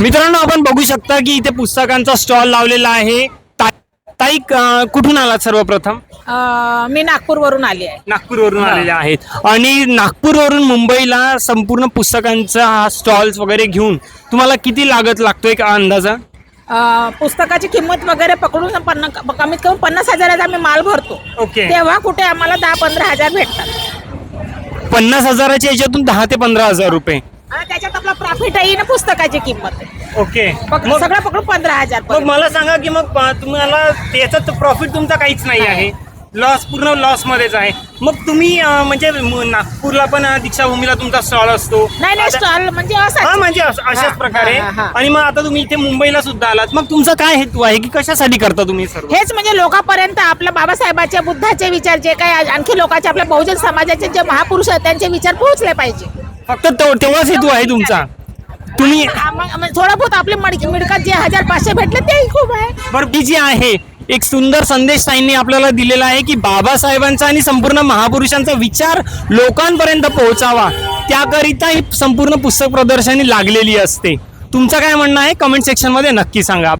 मित्रांनो, आपण बघू शकता की इथे पुस्तकांचा स्टॉल लावलेला आहे. ताई, कुठून आलात सर्वप्रथम? मी नागपूरवरून आली आहे. नागपूरवरून आलेले आहेत आणि नागपूरवरून मुंबईला संपूर्ण पुस्तकांचा हा स्टॉल्स वगैरे घेऊन तुम्हाला किती लागत लागतो एक अंदाजा? पुस्तकाची किंमत वगैरे पकडून कमीत कमी 50,000 आम्ही माल भरतो. ओके. तेव्हा कुठे आम्हाला 10-15 हजार भेटतात. 50,000च्या याच्यातून 10 ते 15,000 रुपये. आणि त्याच्यात आपला प्रॉफिट आहे ना पुस्तकाची किंमत आहे. ओके. सगळं पकडून 15,000. मग मला सांगा की मग तुम्हाला त्याचा प्रॉफिट तुमचा काहीच नाही आहे, लॉस, पूर्ण लॉस मध्येच आहे. मग तुम्ही म्हणजे नागपूरला पण दीक्षाभूमीला तुमचा स्टॉल असतो? नाही स्टॉल म्हणजे हा, म्हणजे अशाच प्रकारे. हा. आणि मग आता तुम्ही इथे मुंबईला सुद्धा आलात, मग तुमचा काय हेतू आहे की कशासाठी करता तुम्ही सर्व? हेच म्हणजे लोकांपर्यंत आपल्या बाबासाहेबांचे, बुद्धाचे विचार, जे काही आणखी लोकांचे, आपल्या बहुजन समाजाचे जे महापुरुष आहेत त्यांचे विचार पोहोचले पाहिजे. फक्त तेव्हाच हेतू आहे तुमचा? तुम्ही थोडं बहुत आपले मिळकत जे 1,500 भेटले तेही खूप आहे. बरं, ही जी आहे एक सुंदर संदेश ताईंनी आपल्याला दिलेला आहे की बाबासाहेबांचा आणि संपूर्ण महापुरुषांचा विचार लोकांपर्यंत पोहोचावा, त्याकरिता ही संपूर्ण पुस्तक प्रदर्शनी लागलेली असते. तुमचं काय म्हणणं आहे कमेंट सेक्शन मध्ये नक्की सांगा.